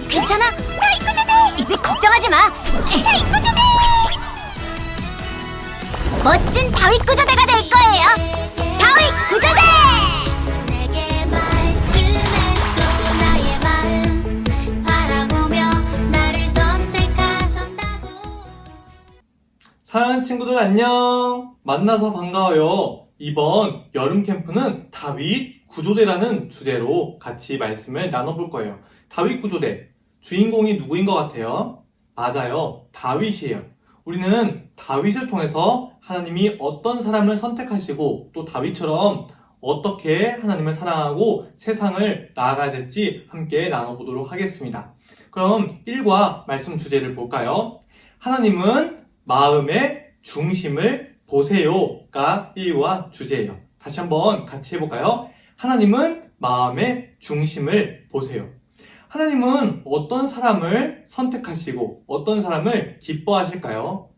괜찮아? 다윗 구조대! 이제 걱정하지 마! 다윗 구조대! 멋진 다윗 구조대가 될 거예요! 다윗 구조대! 내게 말씀해줘 나의 마음 바라보며 나를 선택하셨다고. 사랑하는 친구들 안녕! 만나서 반가워요. 이번 여름 캠프는 다윗 구조대라는 주제로 같이 말씀을 나눠볼 거예요. 다윗 구조대, 주인공이 누구인 것 같아요? 맞아요. 다윗이에요. 우리는 다윗을 통해서 하나님이 어떤 사람을 선택하시고 또 다윗처럼 어떻게 하나님을 사랑하고 세상을 나아가야 될지 함께 나눠보도록 하겠습니다. 그럼 1과 말씀 주제를 볼까요? 하나님은 마음의 중심을 보세요가 1과 주제예요. 다시 한번 같이 해볼까요? 하나님은 마음의 중심을 보세요. 하나님은 어떤 사람을 선택하시고 어떤 사람을 기뻐하실까요?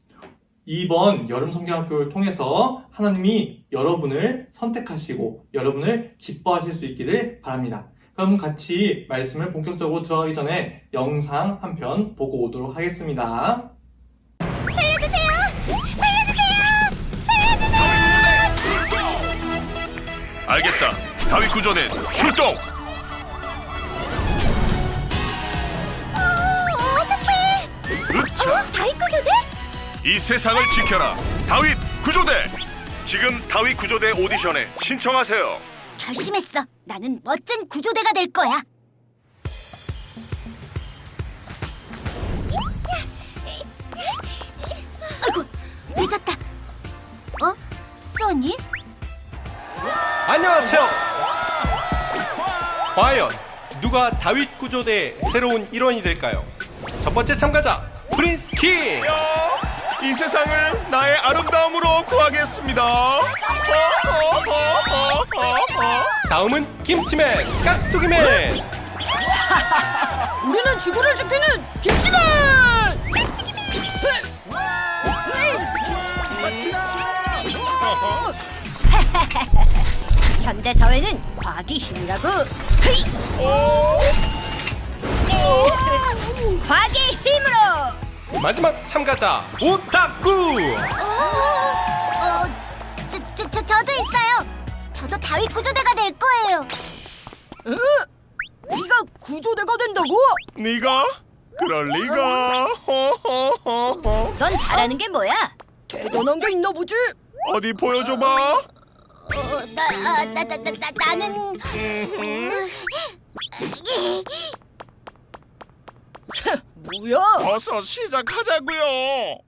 이번 여름 성경학교를 통해서 하나님이 여러분을 선택하시고 여러분을 기뻐하실 수 있기를 바랍니다. 그럼 같이 말씀을 본격적으로 들어가기 전에 영상 한 편 보고 오도록 하겠습니다. 살려주세요! 살려주세요! 살려주세요! 알겠다. 다윗 구조대 출동. 어떡해! 으차. 다윗 구조대? 이 세상을 지켜라. 다윗 구조대. 지금 다윗 구조대 오디션에 신청하세요. 결심했어. 나는 멋진 구조대가 될 거야. 아이고, 늦었다. 어? 써니? 안녕하세요. 과연 누가 다윗 구조대의 새로운 일원이 될까요? 첫 번째 참가자 프린스 킹. 이 세상을 나의 아름다움으로 구하겠습니다. 다음은 김치맨 깍두기맨. 우리는 지구를 지키는 김치맨! 현대 사회는 과학의 힘이라고. 과학의 힘으로. 마지막 참가자 오타쿠. 저도 있어요. 저도 다윗 구조대가 될 거예요. 네가 구조대가 된다고? 네가? 그럴 리가. 넌 잘하는 게 뭐야? 대단한 게 있나 보지? 어디 보여줘봐. 나는 뭐야? 어서 시작하자고요.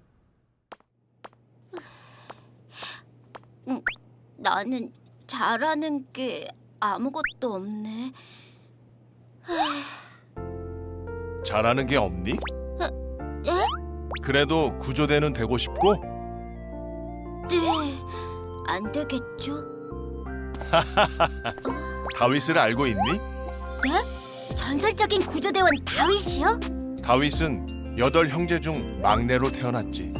나는 잘하는 게 아무것도 없네. 잘하는 게 없니? 예? 그래도 구조대는 되고 싶고? 네, 안 되겠죠? 다윗을 알고 있니? 네? 전설적인 구조대원 다윗이요? 다윗은 8형제 중 막내로 태어났지.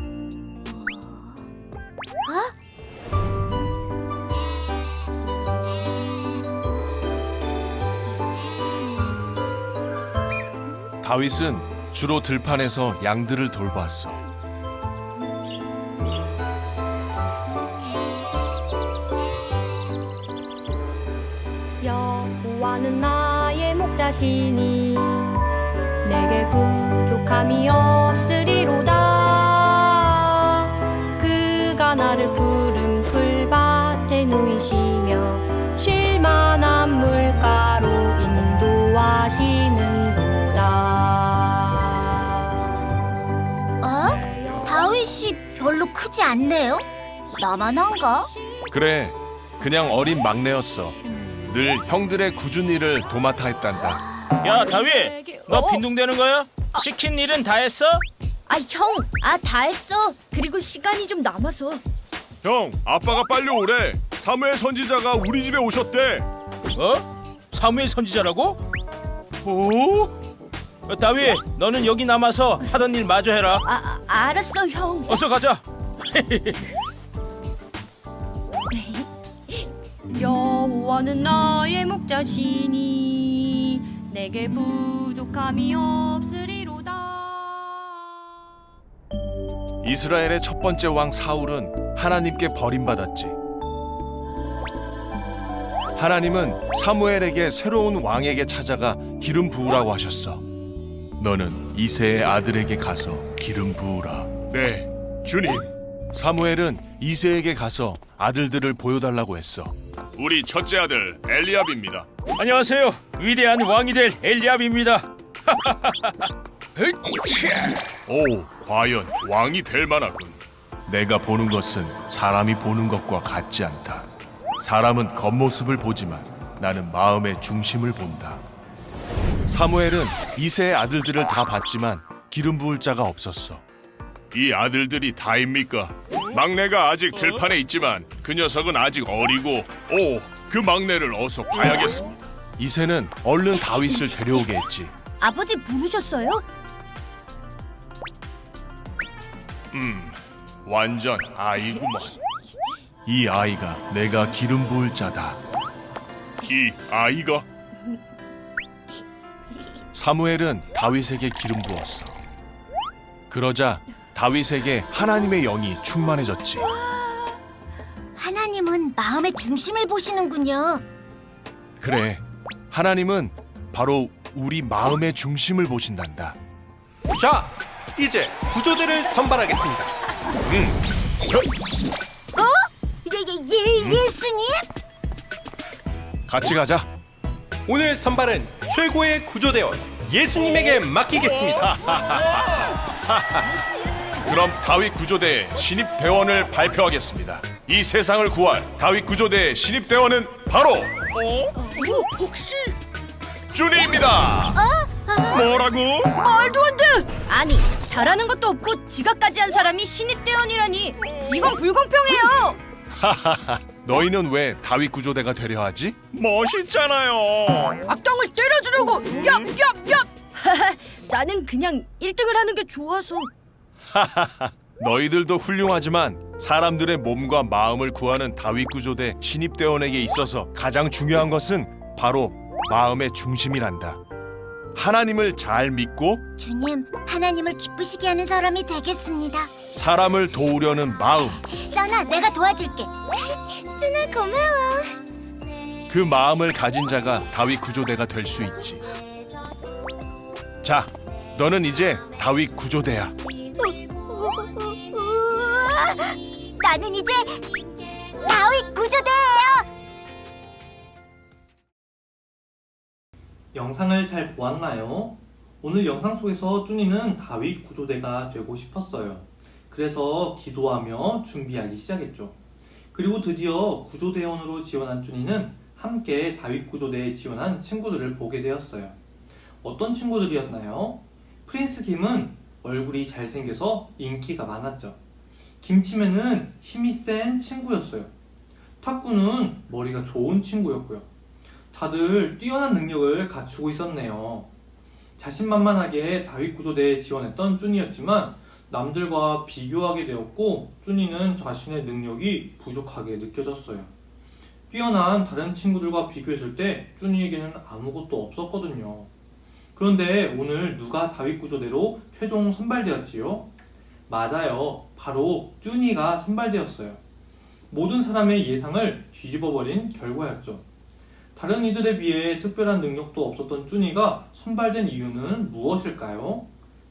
다윗은 주로 들판에서 양들을 돌봤어. 여호와는 나의 목자시니 내게 부족함이 없으리로다. 그가 나를 푸른 풀밭에 누이시며 쉴 만한 물가로 인도하시는도다. 다윗이 별로 크지 않네요? 나만 한가? 그래, 그냥 어린 막내였어. 늘 형들의 굳은 일을 도맡아 했단다. 야 다윗, 너 빈둥대는 거야? 시킨 일은 다 했어? 형, 다 했어. 그리고 시간이 좀 남아서. 형, 아빠가 빨리 오래. 사무엘 선지자가 우리 집에 오셨대. 어? 사무엘 선지자라고? 오? 다윗, 너는 여기 남아서 하던 일 마저 해라. 알았어, 형. 어서 가자. 여호와는 나의 목자시니 내게 부족함이 없으리로다. 이스라엘의 첫 번째 왕 사울은 하나님께 버림받았지. 하나님은 사무엘에게 새로운 왕에게 찾아가 기름 부으라고 하셨어. 너는 이새의 아들에게 가서 기름 부으라. 네, 주님. 사무엘은 이새에게 가서 아들들을 보여달라고 했어. 우리 첫째 아들 엘리압입니다. 안녕하세요. 위대한 왕이 될 엘리압입니다. 오, 과연 왕이 될 만하군. 내가 보는 것은 사람이 보는 것과 같지 않다. 사람은 겉모습을 보지만 나는 마음의 중심을 본다. 사무엘은 이새의 아들들을 다 봤지만 기름 부을 자가 없었어. 이 아들들이 다입니까? 막내가 아직 들판에 있지만 그 녀석은 아직 어리고, 그 막내를 어서 봐야겠습니다. 이새는 얼른 다윗을 데려오게 했지. 아버지 부르셨어요? 완전 아이구만. 이 아이가 내가 기름 부을 자다. 이 아이가? 사무엘은 다윗에게 기름 부었어. 그러자 다윗에게 하나님의 영이 충만해졌지. 하나님은 마음의 중심을 보시는군요. 그래, 하나님은 바로 우리 마음의 중심을 보신단다. 자, 이제 구조대를 선발하겠습니다. 예수님? 같이 가자. 오늘 선발은 최고의 구조대원 예수님에게 맡기겠습니다. 그럼 다윗 구조대의 신입 대원을 발표하겠습니다. 이 세상을 구할 다윗 구조대의 신입 대원은 바로 혹시 준이입니다. 뭐라고? 말도 안 돼! 아니, 잘하는 것도 없고 지각까지 한 사람이 신입대원이라니 이건 불공평해요! 너희는 왜 다윗 구조대가 되려 하지? 멋있잖아요. 악당을 때려주려고! 얍얍얍! 나는 그냥 1등을 하는 게 좋아서. 너희들도 훌륭하지만 사람들의 몸과 마음을 구하는 다윗 구조대 신입 대원에게 있어서 가장 중요한 것은 바로 마음의 중심이란다. 하나님을 잘 믿고 주님, 하나님을 기쁘시게 하는 사람이 되겠습니다. 사람을 도우려는 마음, 써나, 내가 도와줄게. 준아 고마워. 그 마음을 가진 자가 다윗 구조대가 될 수 있지. 자, 너는 이제 다윗 구조대야. 우와, 나는 이제 다윗 구조대예요. 영상을 잘 보았나요? 오늘 영상 속에서 쭈니는 다윗 구조대가 되고 싶었어요. 그래서 기도하며 준비하기 시작했죠. 그리고 드디어 구조대원으로 지원한 쭈니는 함께 다윗 구조대에 지원한 친구들을 보게 되었어요. 어떤 친구들이었나요? 프린스 김은 얼굴이 잘생겨서 인기가 많았죠. 김치맨은 힘이 센 친구였어요. 탁구는 머리가 좋은 친구였고요. 다들 뛰어난 능력을 갖추고 있었네요. 자신만만하게 다윗 구조대에 지원했던 쭈니였지만 남들과 비교하게 되었고 쭈니는 자신의 능력이 부족하게 느껴졌어요. 뛰어난 다른 친구들과 비교했을 때 쭈니에게는 아무것도 없었거든요. 그런데 오늘 누가 다윗 구조대로 최종 선발되었지요? 맞아요. 바로 쭈니가 선발되었어요. 모든 사람의 예상을 뒤집어버린 결과였죠. 다른 이들에 비해 특별한 능력도 없었던 쭈니가 선발된 이유는 무엇일까요?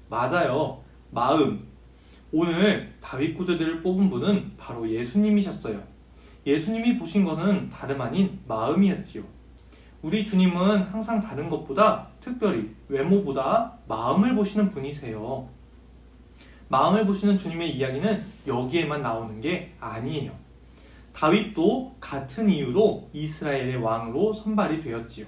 맞아요. 마음. 오늘 다윗 구조대를 뽑은 분은 바로 예수님이셨어요. 예수님이 보신 것은 다름 아닌 마음이었지요. 우리 주님은 항상 다른 것보다 특별히 외모보다 마음을 보시는 분이세요. 마음을 보시는 주님의 이야기는 여기에만 나오는 게 아니에요. 다윗도 같은 이유로 이스라엘의 왕으로 선발이 되었지요.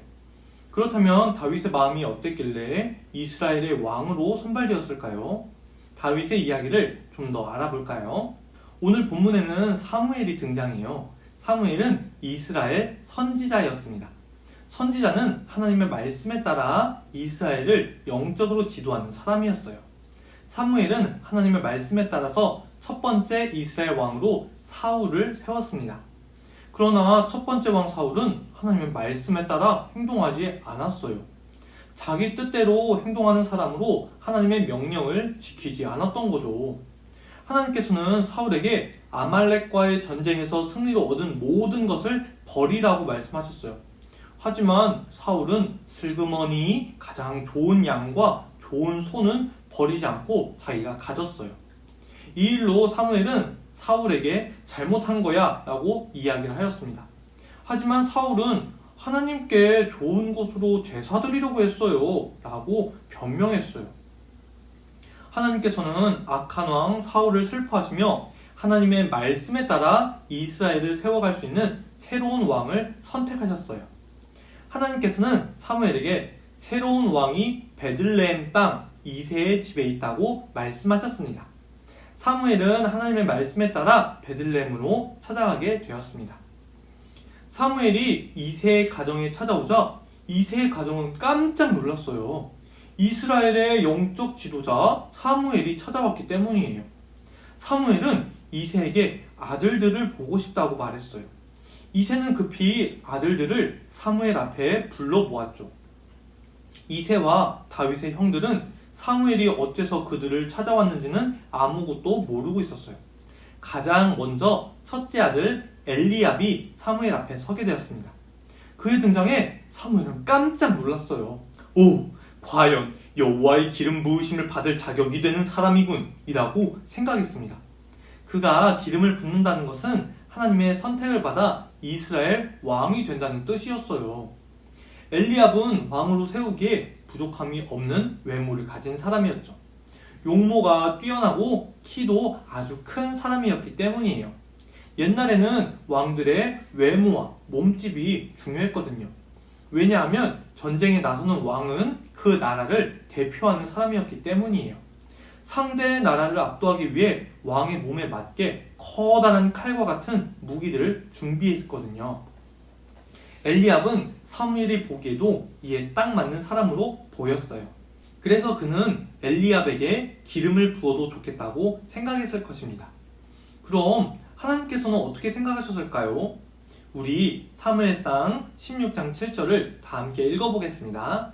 그렇다면 다윗의 마음이 어땠길래 이스라엘의 왕으로 선발되었을까요? 다윗의 이야기를 좀 더 알아볼까요? 오늘 본문에는 사무엘이 등장해요. 사무엘은 이스라엘 선지자였습니다. 선지자는 하나님의 말씀에 따라 이스라엘을 영적으로 지도하는 사람이었어요. 사무엘은 하나님의 말씀에 따라서 첫 번째 이스라엘 왕으로 사울을 세웠습니다. 그러나 첫 번째 왕 사울은 하나님의 말씀에 따라 행동하지 않았어요. 자기 뜻대로 행동하는 사람으로 하나님의 명령을 지키지 않았던 거죠. 하나님께서는 사울에게 아말렉과의 전쟁에서 승리로 얻은 모든 것을 버리라고 말씀하셨어요. 하지만 사울은 슬그머니 가장 좋은 양과 좋은 소는 버리지 않고 자기가 가졌어요. 이 일로 사무엘은 사울에게 잘못한 거야 라고 이야기를 하였습니다. 하지만 사울은 하나님께 좋은 곳으로 제사 드리려고 했어요 라고 변명했어요. 하나님께서는 악한 왕 사울을 슬퍼하시며 하나님의 말씀에 따라 이스라엘을 세워갈 수 있는 새로운 왕을 선택하셨어요. 하나님께서는 사무엘에게 새로운 왕이 베들레헴 땅 이새의 집에 있다고 말씀하셨습니다. 사무엘은 하나님의 말씀에 따라 베들레헴으로 찾아가게 되었습니다. 사무엘이 이새의 가정에 찾아오자 이새의 가정은 깜짝 놀랐어요. 이스라엘의 영적 지도자 사무엘이 찾아왔기 때문이에요. 사무엘은 이새에게 아들들을 보고 싶다고 말했어요. 이새는 급히 아들들을 사무엘 앞에 불러 모았죠. 이새와 다윗의 형들은 사무엘이 어째서 그들을 찾아왔는지는 아무것도 모르고 있었어요. 가장 먼저 첫째 아들 엘리압이 사무엘 앞에 서게 되었습니다. 그의 등장에 사무엘은 깜짝 놀랐어요. 오, 과연 여호와의 기름 부으심을 받을 자격이 되는 사람이군 이라고 생각했습니다. 그가 기름을 붓는다는 것은 하나님의 선택을 받아 이스라엘 왕이 된다는 뜻이었어요. 엘리압은 왕으로 세우기에 부족함이 없는 외모를 가진 사람이었죠. 용모가 뛰어나고 키도 아주 큰 사람이었기 때문이에요. 옛날에는 왕들의 외모와 몸집이 중요했거든요. 왜냐하면 전쟁에 나서는 왕은 그 나라를 대표하는 사람이었기 때문이에요. 상대의 나라를 압도하기 위해 왕의 몸에 맞게 커다란 칼과 같은 무기들을 준비했거든요. 엘리압은 사무엘이 보기에도 이에 딱 맞는 사람으로 보였어요. 그래서 그는 엘리압에게 기름을 부어도 좋겠다고 생각했을 것입니다. 그럼 하나님께서는 어떻게 생각하셨을까요? 우리 사무엘상 16장 7절을 다 함께 읽어보겠습니다.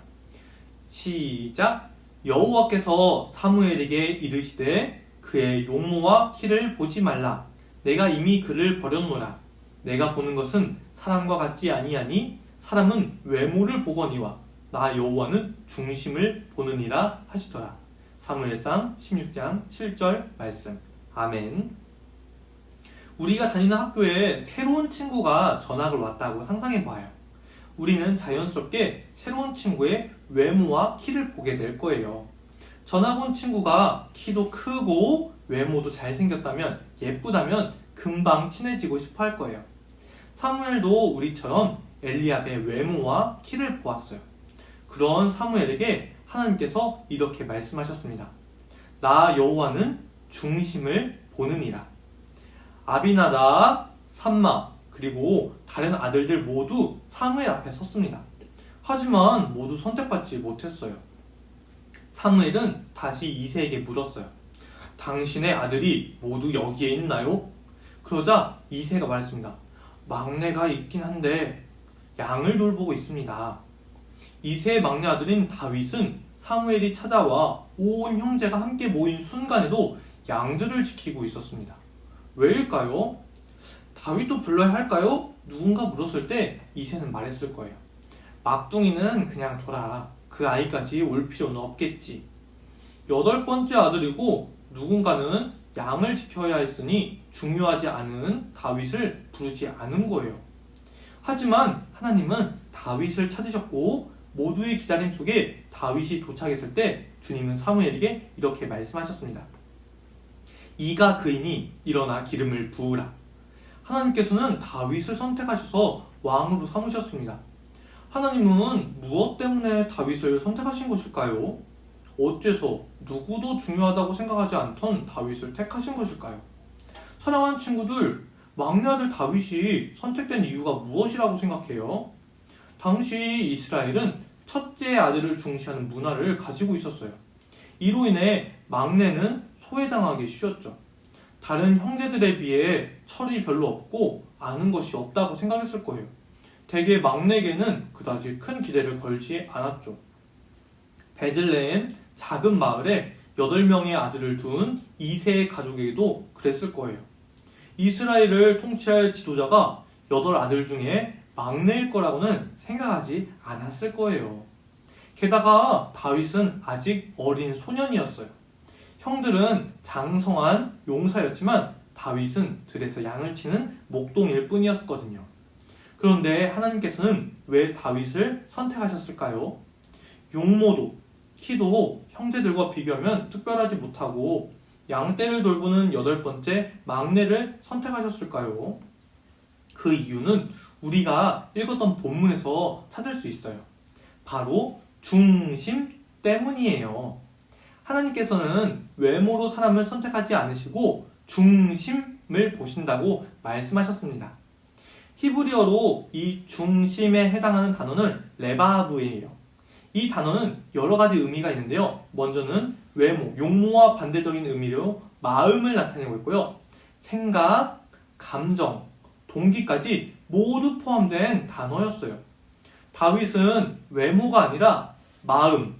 시작! 여호와께서 사무엘에게 이르시되 그의 용모와 키를 보지 말라. 내가 이미 그를 버렸노라. 내가 보는 것은 사람과 같지 아니하니 사람은 외모를 보거니와 나 여호와는 중심을 보느니라 하시더라. 사무엘상 16장 7절 말씀. 아멘. 우리가 다니는 학교에 새로운 친구가 전학을 왔다고 상상해봐요. 우리는 자연스럽게 새로운 친구의 외모와 키를 보게 될 거예요. 전학 온 친구가 키도 크고 외모도 잘생겼다면, 예쁘다면 금방 친해지고 싶어 할 거예요. 사무엘도 우리처럼 엘리압의 외모와 키를 보았어요. 그런 사무엘에게 하나님께서 이렇게 말씀하셨습니다. 나 여호와는 중심을 보느니라. 아비나답, 삼마, 그리고 다른 아들들 모두 사무엘 앞에 섰습니다. 하지만 모두 선택받지 못했어요. 사무엘은 다시 이새에게 물었어요. 당신의 아들이 모두 여기에 있나요? 그러자 이새가 말했습니다. 막내가 있긴 한데 양을 돌보고 있습니다. 이새의 막내 아들인 다윗은 사무엘이 찾아와 온 형제가 함께 모인 순간에도 양들을 지키고 있었습니다. 왜일까요? 다윗도 불러야 할까요? 누군가 물었을 때 이새는 말했을 거예요. 막둥이는 그냥 둬라. 그 아이까지 올 필요는 없겠지. 8번째 아들이고 누군가는 양을 지켜야 했으니 중요하지 않은 다윗을 부르지 않은 거예요. 하지만 하나님은 다윗을 찾으셨고 모두의 기다림 속에 다윗이 도착했을 때 주님은 사무엘에게 이렇게 말씀하셨습니다. 이가 그이니 일어나 기름을 부으라. 하나님께서는 다윗을 선택하셔서 왕으로 삼으셨습니다. 하나님은 무엇 때문에 다윗을 선택하신 것일까요? 어째서 누구도 중요하다고 생각하지 않던 다윗을 택하신 것일까요? 사랑하는 친구들, 막내 아들 다윗이 선택된 이유가 무엇이라고 생각해요? 당시 이스라엘은 첫째 아들을 중시하는 문화를 가지고 있었어요. 이로 인해 막내는 소외당하기 쉬웠죠. 다른 형제들에 비해 철이 별로 없고 아는 것이 없다고 생각했을 거예요. 대개 막내에게는 그다지 큰 기대를 걸지 않았죠. 베들레헴 작은 마을에 8명의 아들을 둔 2세의 가족에게도 그랬을 거예요. 이스라엘을 통치할 지도자가 8아들 중에 막내일 거라고는 생각하지 않았을 거예요. 게다가 다윗은 아직 어린 소년이었어요. 형들은 장성한 용사였지만 다윗은 들에서 양을 치는 목동일 뿐이었거든요. 그런데 하나님께서는 왜 다윗을 선택하셨을까요? 용모도, 키도 형제들과 비교하면 특별하지 못하고 양떼를 돌보는 8번째 막내를 선택하셨을까요? 그 이유는 우리가 읽었던 본문에서 찾을 수 있어요. 바로 중심 때문이에요. 하나님께서는 외모로 사람을 선택하지 않으시고 중심을 보신다고 말씀하셨습니다. 히브리어로 이 중심에 해당하는 단어는 레바브예요. 이 단어는 여러 가지 의미가 있는데요. 먼저는 외모, 용모와 반대적인 의미로 마음을 나타내고 있고요. 생각, 감정, 동기까지 모두 포함된 단어였어요. 다윗은 외모가 아니라 마음,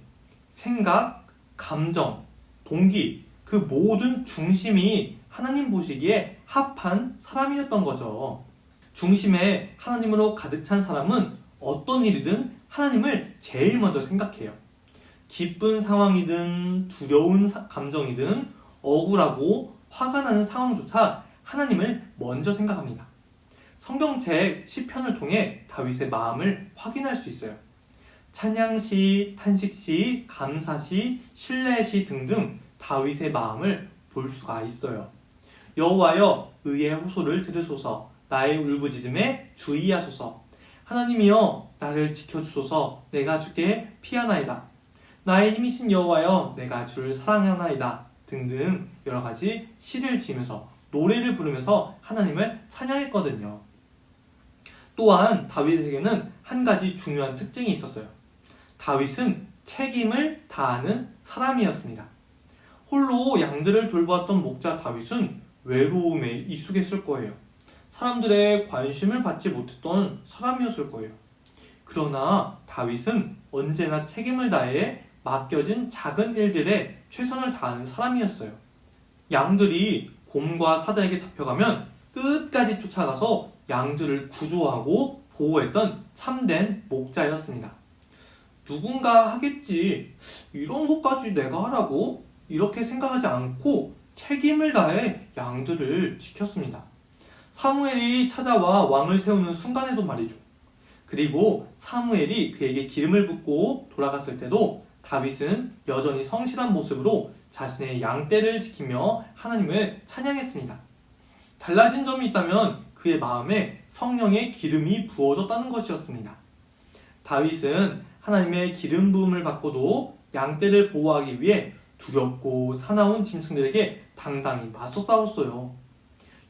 생각, 감정, 동기, 그 모든 중심이 하나님 보시기에 합한 사람이었던 거죠. 중심에 하나님으로 가득 찬 사람은 어떤 일이든 하나님을 제일 먼저 생각해요. 기쁜 상황이든 두려운 감정이든 억울하고 화가 나는 상황조차 하나님을 먼저 생각합니다. 성경책 시편을 통해 다윗의 마음을 확인할 수 있어요. 찬양시, 탄식시, 감사시, 신뢰시 등등 다윗의 마음을 볼 수가 있어요. 여호와여 의의 호소를 들으소서, 나의 울부짖음에 주의하소서. 하나님이여 나를 지켜주소서, 내가 주께 피하나이다. 나의 힘이신 여호와여 내가 주를 사랑하나이다. 등등 여러 가지 시를 지으면서 노래를 부르면서 하나님을 찬양했거든요. 또한 다윗에게는 한 가지 중요한 특징이 있었어요. 다윗은 책임을 다하는 사람이었습니다. 홀로 양들을 돌보았던 목자 다윗은 외로움에 익숙했을 거예요. 사람들의 관심을 받지 못했던 사람이었을 거예요. 그러나 다윗은 언제나 책임을 다해 맡겨진 작은 일들에 최선을 다하는 사람이었어요. 양들이 곰과 사자에게 잡혀가면 끝까지 쫓아가서 양들을 구조하고 보호했던 참된 목자였습니다. 누군가 하겠지, 이런 것까지 내가 하라고? 이렇게 생각하지 않고 책임을 다해 양들을 지켰습니다. 사무엘이 찾아와 왕을 세우는 순간에도 말이죠. 그리고 사무엘이 그에게 기름을 붓고 돌아갔을 때도 다윗은 여전히 성실한 모습으로 자신의 양떼를 지키며 하나님을 찬양했습니다. 달라진 점이 있다면 그의 마음에 성령의 기름이 부어졌다는 것이었습니다. 다윗은 하나님의 기름 부음을 받고도 양떼를 보호하기 위해 두렵고 사나운 짐승들에게 당당히 맞서 싸웠어요.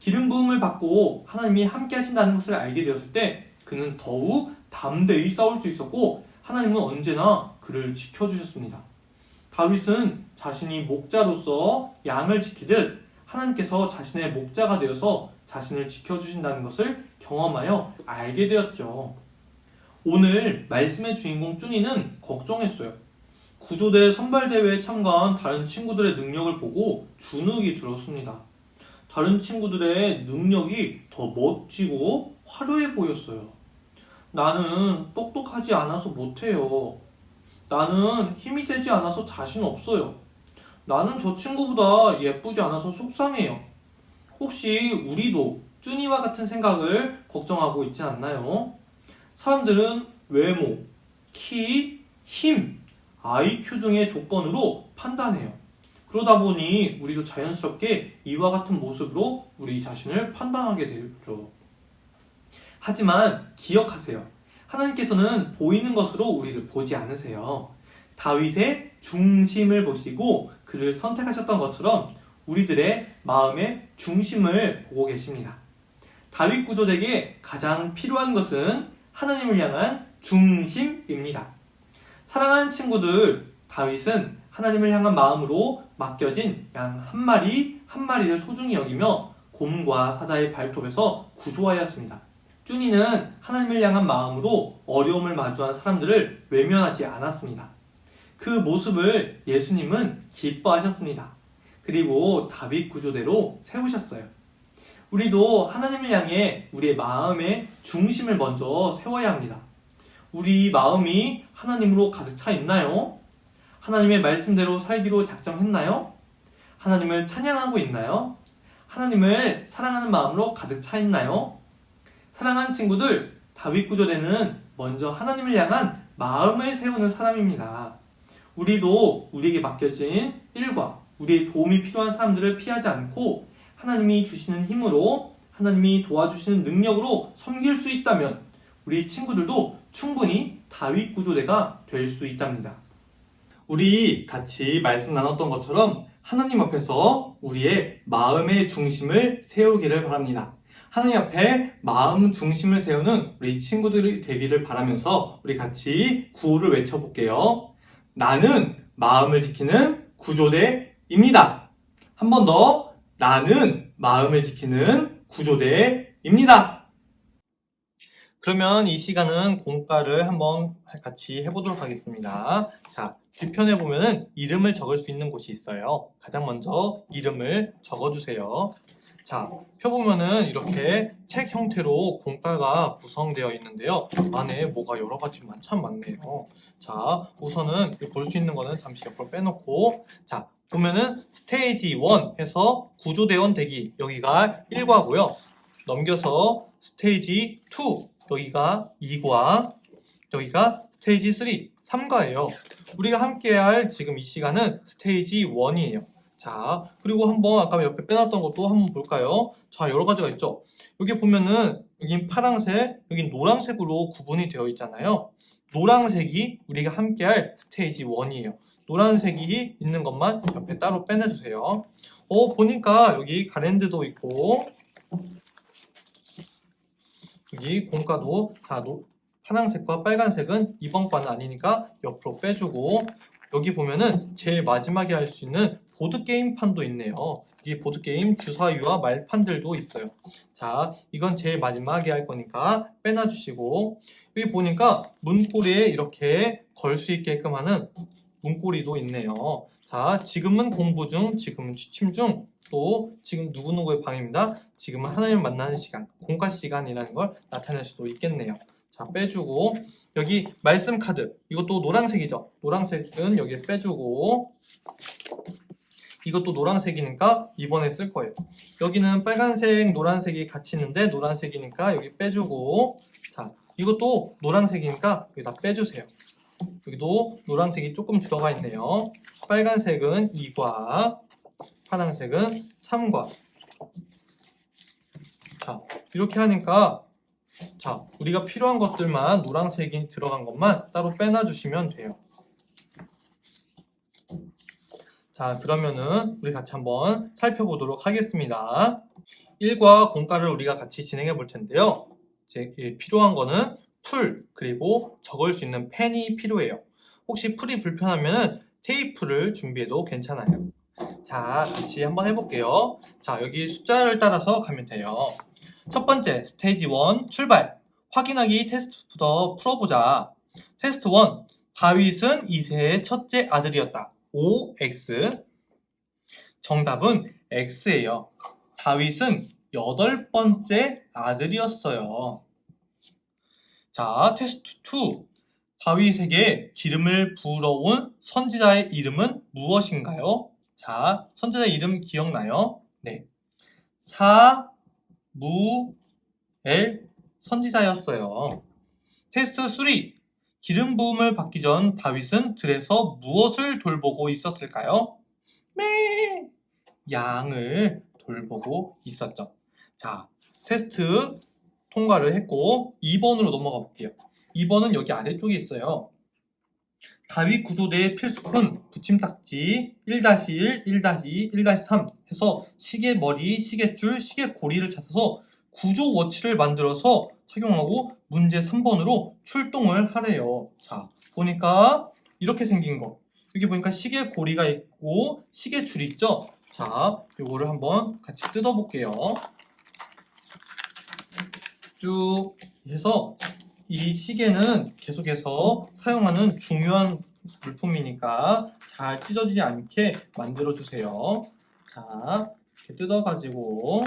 기름 부음을 받고 하나님이 함께 하신다는 것을 알게 되었을 때 그는 더욱 담대히 싸울 수 있었고 하나님은 언제나 그를 지켜주셨습니다. 다윗은 자신이 목자로서 양을 지키듯 하나님께서 자신의 목자가 되어서 자신을 지켜주신다는 것을 경험하여 알게 되었죠. 오늘 말씀의 주인공 쭈니는 걱정했어요. 구조대 선발대회에 참가한 다른 친구들의 능력을 보고 주눅이 들었습니다. 다른 친구들의 능력이 더 멋지고 화려해 보였어요. 나는 똑똑하지 않아서 못해요. 나는 힘이 세지 않아서 자신 없어요. 나는 저 친구보다 예쁘지 않아서 속상해요. 혹시 우리도 쭈니와 같은 생각을 걱정하고 있지 않나요? 사람들은 외모, 키, 힘, IQ 등의 조건으로 판단해요. 그러다 보니 우리도 자연스럽게 이와 같은 모습으로 우리 자신을 판단하게 되죠. 하지만 기억하세요. 하나님께서는 보이는 것으로 우리를 보지 않으세요. 다윗의 중심을 보시고 그를 선택하셨던 것처럼 우리들의 마음의 중심을 보고 계십니다. 다윗 구조대에게 가장 필요한 것은 하나님을 향한 중심입니다. 사랑하는 친구들, 다윗은 하나님을 향한 마음으로 맡겨진 양 한 마리 한 마리를 소중히 여기며 곰과 사자의 발톱에서 구조하였습니다. 쭈니는 하나님을 향한 마음으로 어려움을 마주한 사람들을 외면하지 않았습니다. 그 모습을 예수님은 기뻐하셨습니다. 그리고 다윗 구조대로 세우셨어요. 우리도 하나님을 향해 우리의 마음의 중심을 먼저 세워야 합니다. 우리 마음이 하나님으로 가득 차 있나요? 하나님의 말씀대로 살기로 작정했나요? 하나님을 찬양하고 있나요? 하나님을 사랑하는 마음으로 가득 차 있나요? 사랑하는 친구들, 다윗 구조대는 먼저 하나님을 향한 마음을 세우는 사람입니다. 우리도 우리에게 맡겨진 일과 우리의 도움이 필요한 사람들을 피하지 않고 하나님이 주시는 힘으로, 하나님이 도와주시는 능력으로 섬길 수 있다면 우리 친구들도 충분히 다윗 구조대가 될 수 있답니다. 우리 같이 말씀 나눴던 것처럼 하나님 앞에서 우리의 마음의 중심을 세우기를 바랍니다. 하나님 앞에 마음 중심을 세우는 우리 친구들이 되기를 바라면서 우리 같이 구호를 외쳐볼게요. 나는 마음을 지키는 구조대입니다. 한 번 더, 나는 마음을 지키는 구조대입니다. 그러면 이 시간은 공과를 한번 같이 해보도록 하겠습니다. 자, 뒤편에 보면은 이름을 적을 수 있는 곳이 있어요. 가장 먼저 이름을 적어주세요. 자, 펴보면은 이렇게 책 형태로 공과가 구성되어 있는데요. 안에 뭐가 여러 가지 참 많네요. 자, 우선은 볼 수 있는 거는 잠시 옆으로 빼놓고, 자, 보면은 스테이지 1 해서 구조대원 되기, 여기가 1과고요. 넘겨서 스테이지 2, 여기가 2과, 여기가 스테이지 3, 3과예요. 우리가 함께할 지금 이 시간은 스테이지 1이에요. 자, 그리고 한번 아까 옆에 빼놨던 것도 한번 볼까요? 자, 여러 가지가 있죠. 여기 보면은 여긴 파란색, 여긴 노란색으로 구분이 되어 있잖아요. 노란색이 우리가 함께할 스테이지 1이에요. 노란색이 있는 것만 옆에 따로 빼내주세요. 보니까 여기 가랜드도 있고, 여기 공과도, 자, 파란색과 빨간색은 이번 과는 아니니까 옆으로 빼주고, 여기 보면은 제일 마지막에 할 수 있는 보드게임판도 있네요. 이 보드게임 주사위와 말판들도 있어요. 자, 이건 제일 마지막에 할 거니까 빼놔주시고, 여기 보니까 문고리에 이렇게 걸 수 있게끔 하는 문고리도 있네요. 자, 지금은 공부 중, 지금은 취침 중, 또 지금 누구누구의 방입니다. 지금은 하나님을 만나는 시간, 공과 시간이라는 걸 나타낼 수도 있겠네요. 자, 빼주고, 여기 말씀 카드, 이것도 노란색이죠. 노란색은 여기에 빼주고, 이것도 노란색이니까 이번에 쓸 거예요. 여기는 빨간색, 노란색이 같이 있는데 노란색이니까 여기 빼주고, 자, 이것도 노란색이니까 여기다 빼주세요. 여기도 노란색이 조금 들어가 있네요. 빨간색은 2과, 파란색은 3과. 자, 이렇게 하니까, 자, 우리가 필요한 것들만 노란색이 들어간 것만 따로 빼놔주시면 돼요. 자, 그러면은 우리 같이 한번 살펴보도록 하겠습니다. 1과 공과를 우리가 같이 진행해 볼 텐데요. 이제 필요한 거는 풀, 그리고 적을 수 있는 펜이 필요해요. 혹시 풀이 불편하면 테이프를 준비해도 괜찮아요. 자, 같이 한번 해볼게요. 자, 여기 숫자를 따라서 가면 돼요. 첫 번째, 스테이지 1 출발. 확인하기 테스트부터 풀어보자. 테스트 1. 다윗은 이새의 첫째 아들이었다. OX. 정답은 X예요. 다윗은 8번째 아들이었어요. 자, 테스트 2. 다윗에게 기름을 부어온 선지자의 이름은 무엇인가요? 자, 선지자 이름 기억나요? 네. 사무엘 선지자였어요. 테스트 3. 기름 부음을 받기 전 다윗은 들에서 무엇을 돌보고 있었을까요? 네, 양을 돌보고 있었죠. 자, 테스트 통과를 했고 2번으로 넘어가 볼게요. 2번은 여기 아래쪽에 있어요. 다윗 구조대의 필수품 붙임딱지 1-1, 1-2, 1-3 해서 시계머리, 시계줄, 시계고리를 찾아서 구조 워치를 만들어서 착용하고 문제 3번으로 출동을 하래요. 자, 보니까 이렇게 생긴 거. 여기 보니까 시계고리가 있고 시계줄이 있죠? 자, 요거를 한번 같이 뜯어볼게요. 쭉 해서 이 시계는 계속해서 사용하는 중요한 물품이니까 잘 찢어지지 않게 만들어 주세요. 자, 이렇게 뜯어가지고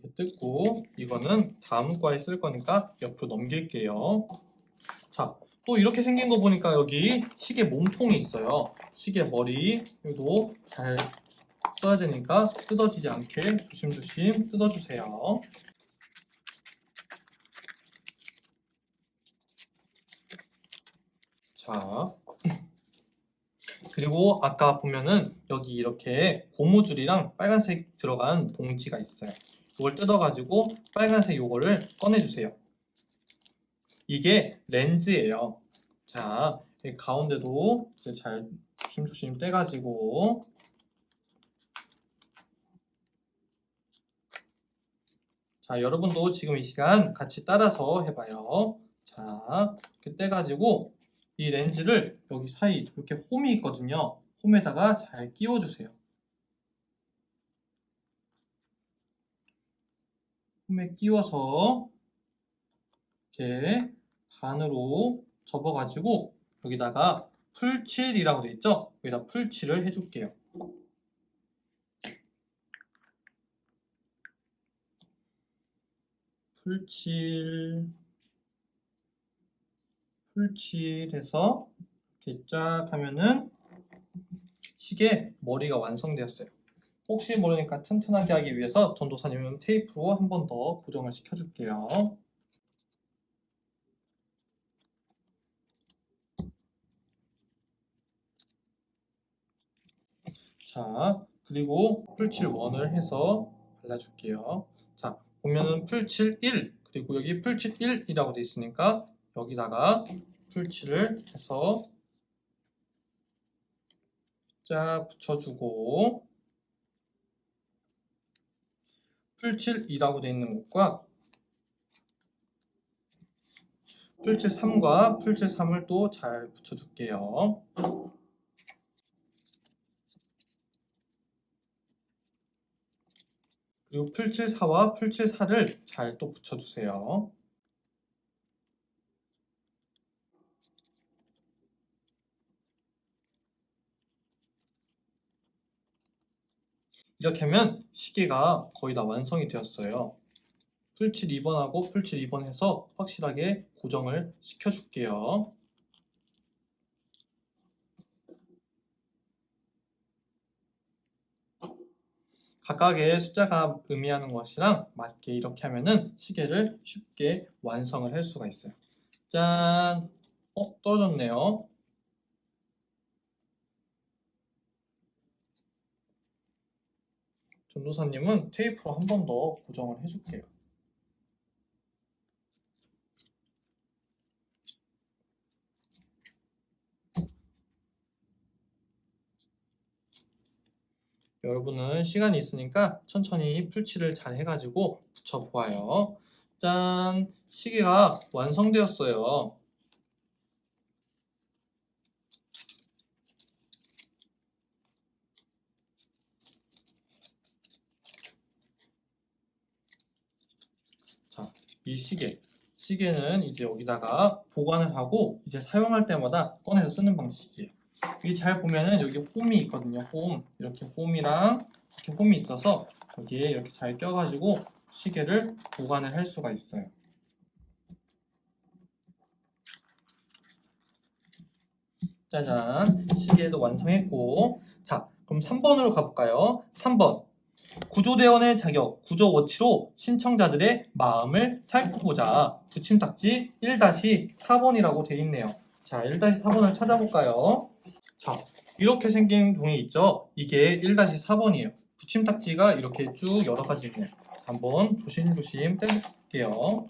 이렇게 뜯고 이거는 다음 과에 쓸 거니까 옆으로 넘길게요. 자, 또 이렇게 생긴 거 보니까 여기 시계 몸통이 있어요. 시계 머리도 잘 써야 되니까 뜯어지지 않게 조심조심 뜯어주세요. 자, 그리고 아까 보면은 여기 이렇게 고무줄이랑 빨간색 들어간 봉지가 있어요. 이걸 뜯어가지고 빨간색 요거를 꺼내주세요. 이게 렌즈예요. 자, 이 가운데도 이제 잘 조심조심 떼가지고 자, 여러분도 지금 이 시간 같이 따라서 해봐요. 자, 이렇게 떼가지고 이 렌즈를 여기 사이 이렇게 홈이 있거든요. 홈에다가 잘 끼워주세요. 홈에 끼워서 이렇게 반으로 접어가지고 여기다가 풀칠이라고 되어 있죠? 여기다 풀칠을 해줄게요. 풀칠해서 이렇게 쫙 하면은 시계 머리가 완성되었어요. 혹시 모르니까 튼튼하게 하기 위해서 전도사님은 테이프로 한 번 더 고정을 시켜줄게요. 자, 그리고 풀칠 원을 해서 발라줄게요. 자, 보면은 풀칠 1, 그리고 여기 풀칠 1이라고 되어 있으니까 여기다가 풀칠을 해서 쫙 붙여주고 풀칠 2라고 되어 있는 곳과 풀칠 3과 풀칠 3을 또 잘 붙여줄게요. 그리고 풀칠 4와 풀칠 4를 잘 또 붙여주세요. 이렇게 하면 시계가 거의 다 완성이 되었어요. 풀칠 2번하고 풀칠 2번 해서 확실하게 고정을 시켜줄게요. 각각의 숫자가 의미하는 것이랑 맞게 이렇게 하면은 시계를 쉽게 완성을 할 수가 있어요. 짠! 떨어졌네요. 전도사님은 테이프로 한 번 더 고정을 해줄게요. 여러분은 시간이 있으니까 천천히 풀칠을 잘 해가지고 붙여보아요. 짠! 시계가 완성되었어요. 자, 이 시계는 이제 여기다가 보관을 하고 이제 사용할 때마다 꺼내서 쓰는 방식이에요. 여기 잘 보면은 여기 홈이 있거든요. 이렇게 홈이랑 이렇게 홈이 있어서 여기에 이렇게 잘 껴가지고 시계를 보관을 할 수가 있어요. 짜잔, 시계도 완성했고, 자, 그럼 3번으로 가볼까요? 3번, 구조대원의 자격, 구조워치로 신청자들의 마음을 살펴보자. 붙임딱지 1-4번이라고 되어 있네요. 자, 1-4번을 찾아볼까요? 자, 이렇게 생긴 종이 있죠? 이게 1-4번이에요. 붙임딱지가 이렇게 쭉 여러 가지 있네요. 자, 한번 조심조심 떼볼게요.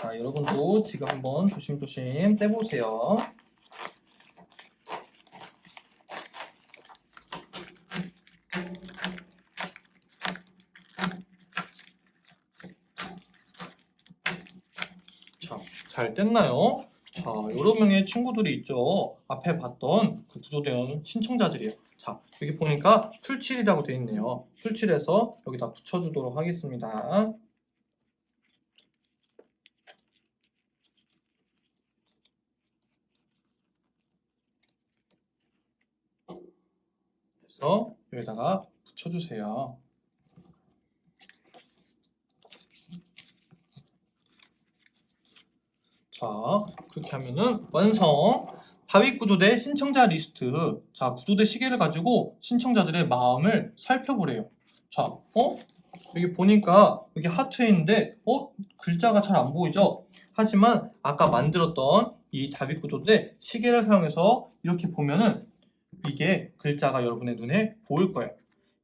자, 여러분도 지금 한번 조심조심 떼보세요. 자, 잘 뗐나요? 자, 여러 명의 친구들이 있죠. 앞에 봤던 그 구조대원 신청자들이에요. 자, 여기 보니까 풀칠이라고 되어 있네요. 풀칠해서 여기다 붙여주도록 하겠습니다. 그래서 여기다가 붙여주세요. 자, 그렇게 하면은 완성! 다윗 구조대 신청자 리스트. 자, 구조대 시계를 가지고 신청자들의 마음을 살펴보래요. 자, 여기 보니까 여기 하트에 있는데, 글자가 잘 안 보이죠? 하지만 아까 만들었던 이 다윗 구조대 시계를 사용해서 이렇게 보면은 이게 글자가 여러분의 눈에 보일 거예요.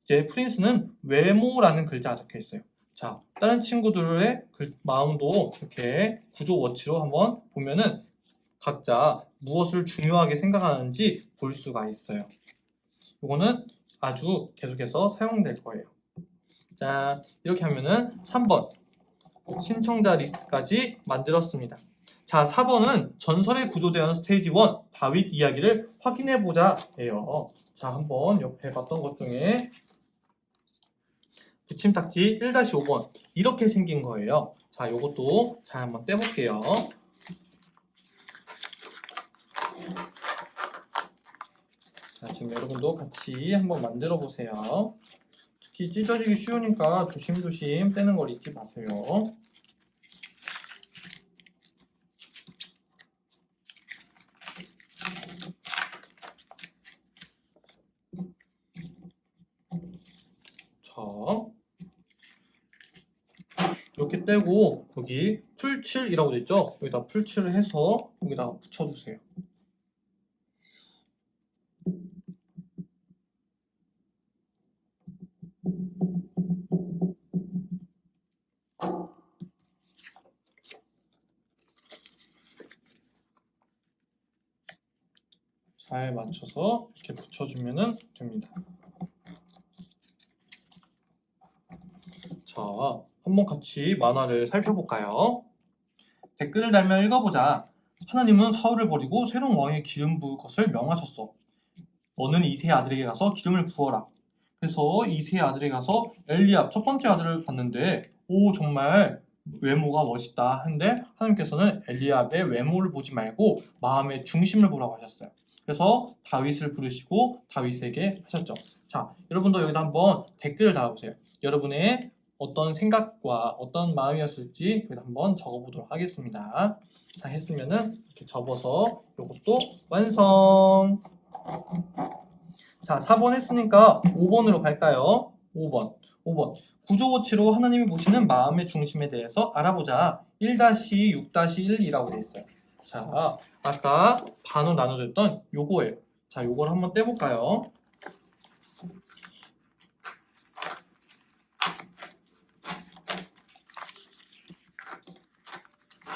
이제 프린스는 외모라는 글자가 적혀 있어요. 자, 다른 친구들의 마음도 이렇게 구조 워치로 한번 보면은 각자 무엇을 중요하게 생각하는지 볼 수가 있어요. 이거는 아주 계속해서 사용될 거예요. 자, 이렇게 하면은 3번 신청자 리스트까지 만들었습니다. 자, 4번은 전설의 구조대원 스테이지 1 다윗 이야기를 확인해보자 예요. 자, 한번 옆에 봤던 것 중에 붙임딱지 1-5번 이렇게 생긴 거예요. 자, 요것도 잘 한번 떼볼게요. 자, 지금 여러분도 같이 한번 만들어 보세요. 특히 찢어지기 쉬우니까 조심조심 떼는 걸 잊지 마세요. 자, 이렇게 떼고 여기 풀칠이라고 되어 있죠? 여기다 풀칠을 해서 여기다가 붙여주세요. 잘 맞춰서 이렇게 붙여주면 됩니다. 자, 한번 같이 만화를 살펴볼까요? 댓글을 달며 읽어보자. 하나님은 사울을 버리고 새로운 왕의 기름 부을 것을 명하셨어. 너는 이새의 아들에게 가서 기름을 부어라. 그래서 이새의 아들에게 가서 엘리압 첫 번째 아들을 봤는데 오, 정말 외모가 멋있다 하는데 하나님께서는 엘리압의 외모를 보지 말고 마음의 중심을 보라고 하셨어요. 그래서 다윗을 부르시고 다윗에게 하셨죠. 자, 여러분도 여기다 한번 댓글을 달아보세요. 여러분의 어떤 생각과 어떤 마음이었을지 여기다 한번 적어보도록 하겠습니다. 다 했으면은 이렇게 접어서 이것도 완성! 자, 4번 했으니까 5번으로 갈까요? 5번. 구조워치로 하나님이 보시는 마음의 중심에 대해서 알아보자. 1-6-1이라고 되어 있어요. 자, 아까 반으로 나눠졌던 요거예요. 자, 요걸 한번 떼볼까요?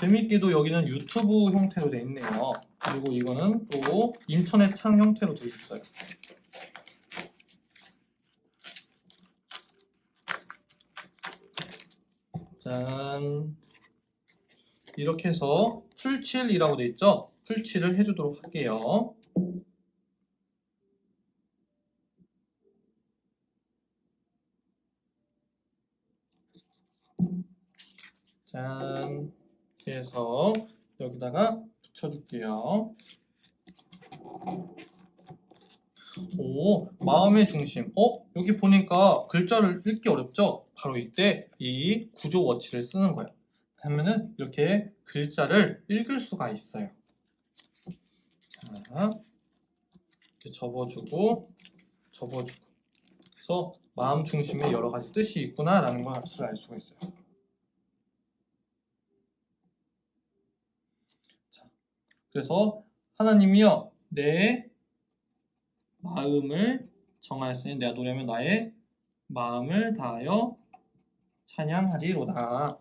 재밌게도 여기는 유튜브 형태로 되어 있네요. 그리고 이거는 또 인터넷 창 형태로 되어 있어요. 짠. 이렇게 해서 풀칠이라고 되어 있죠? 풀칠을 해주도록 할게요. 짠. 이렇게 해서 여기다가 붙여줄게요. 오, 마음의 중심. 여기 보니까 글자를 읽기 어렵죠? 바로 이때 이 구조 워치를 쓰는 거예요. 하면은 이렇게 글자를 읽을 수가 있어요. 자, 이렇게 접어주고 그래서 마음 중심에 여러 가지 뜻이 있구나라는 것을 알 수가 있어요. 자, 그래서 하나님이여 내 마음을 정하였으니 내가 노래하면 나의 마음을 다하여 찬양하리로다.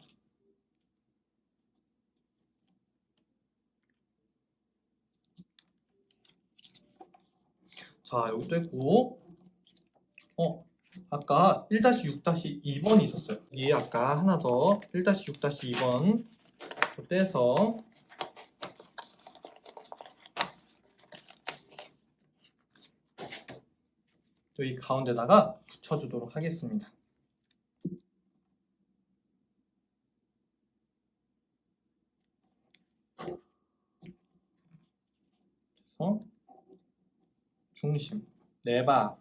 자, 여기도 했고 아까 1-6-2번이 있었어요. 여기 아까 하나 더 1-6-2번 떼서 여기 가운데다가 붙여주도록 하겠습니다. 그래서 중심, 레바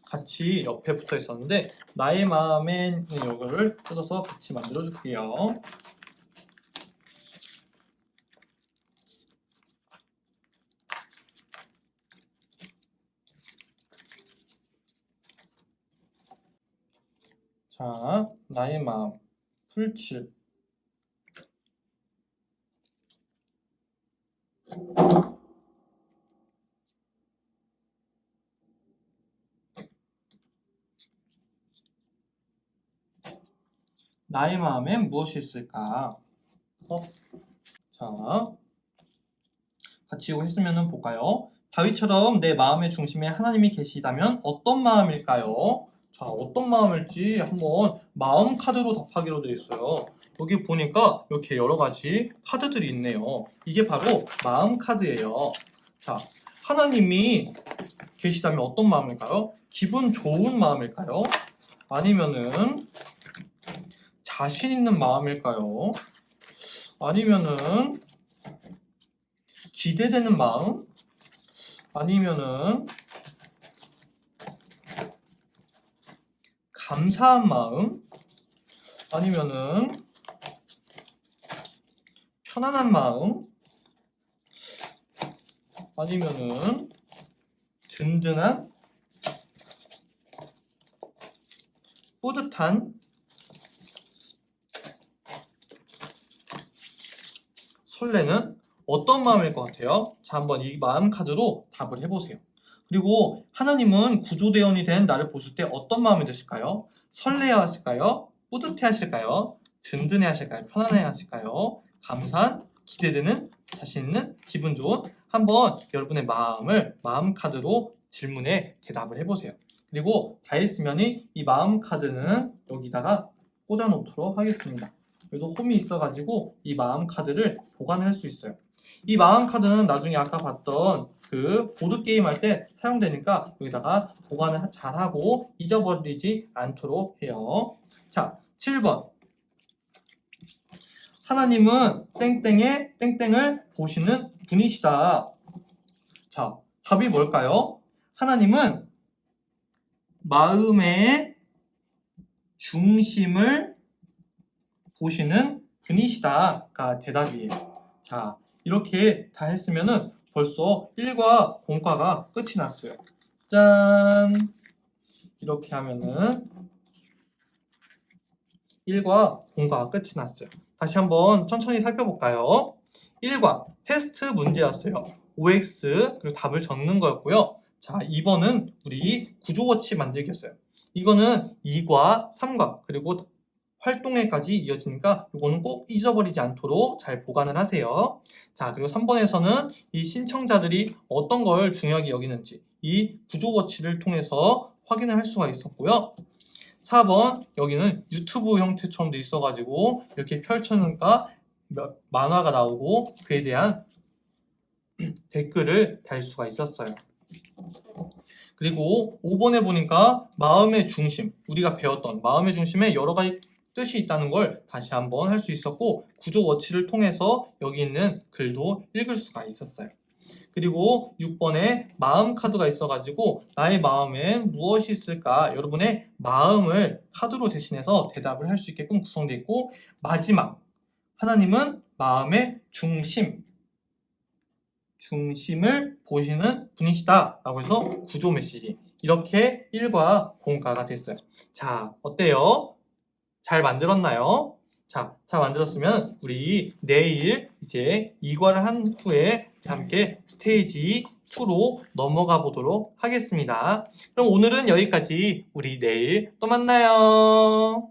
같이 옆에 붙어 있었는데 나의 마음에 이거를 뜯어서 같이 만들어 줄게요. 자, 나의 마음 풀칠 나의 마음엔 무엇이 있을까? 자, 같이 이거 했으면 볼까요? 다윗처럼 내 마음의 중심에 하나님이 계시다면 어떤 마음일까요? 자, 어떤 마음일지 한번 마음 카드로 답하기로 되어 있어요. 여기 보니까 이렇게 여러 가지 카드들이 있네요. 이게 바로 마음 카드예요. 자, 하나님이 계시다면 어떤 마음일까요? 기분 좋은 마음일까요? 아니면은 자신 있는 마음일까요? 아니면은 기대되는 마음? 아니면은 감사한 마음? 아니면은 편안한 마음? 아니면은 든든한? 뿌듯한? 설레는? 어떤 마음일 것 같아요? 자, 한번 이 마음 카드로 답을 해보세요. 그리고 하나님은 구조대원이 된 나를 보실 때 어떤 마음이 드실까요? 설레어 하실까요? 뿌듯해 하실까요? 든든해 하실까요? 편안해 하실까요? 감사한, 기대되는, 자신 있는, 기분 좋은? 한번 여러분의 마음을 마음 카드로 질문에 대답을 해보세요. 그리고 다 했으면 이 마음 카드는 여기다가 꽂아 놓도록 하겠습니다. 여기도 홈이 있어가지고 이 마음 카드를 보관할 수 있어요. 이 마음 카드는 나중에 아까 봤던 그 보드게임 할 때 사용되니까 여기다가 보관을 잘하고 잊어버리지 않도록 해요. 자, 7번. 하나님은 땡땡의 땡땡을 보시는 분이시다. 자, 답이 뭘까요? 하나님은 마음의 중심을 보시는 분이시다가 대답이에요. 자, 이렇게 다 했으면은 벌써 1과 본과가 끝이 났어요. 짠! 이렇게 하면은 1과 본과가 끝이 났어요. 다시 한번 천천히 살펴볼까요? 1과 테스트 문제였어요. OX 그리고 답을 적는 거였고요. 자, 2번은 우리 구조워치 만들기였어요. 이거는 2과 3과 그리고 활동에까지 이어지니까 이거는 꼭 잊어버리지 않도록 잘 보관을 하세요. 자, 그리고 3번에서는 이 신청자들이 어떤 걸 중요하게 여기는지 이 구조워치를 통해서 확인을 할 수가 있었고요. 4번 여기는 유튜브 형태처럼 돼 있어가지고 이렇게 펼쳐놓으니까 만화가 나오고 그에 대한 댓글을 달 수가 있었어요. 그리고 5번에 보니까 마음의 중심, 우리가 배웠던 마음의 중심에 여러 가지 뜻이 있다는 걸 다시 한번 할 수 있었고 구조워치를 통해서 여기 있는 글도 읽을 수가 있었어요. 그리고 6번에 마음 카드가 있어가지고 나의 마음엔 무엇이 있을까? 여러분의 마음을 카드로 대신해서 대답을 할 수 있게끔 구성되어 있고 마지막 하나님은 마음의 중심을 보시는 분이시다 라고 해서 구조 메시지 이렇게 1과 본과가 됐어요. 자, 어때요? 잘 만들었나요? 자, 잘 만들었으면 우리 내일 이제 2과를 한 후에 함께 스테이지 2로 넘어가 보도록 하겠습니다. 그럼 오늘은 여기까지. 우리 내일 또 만나요.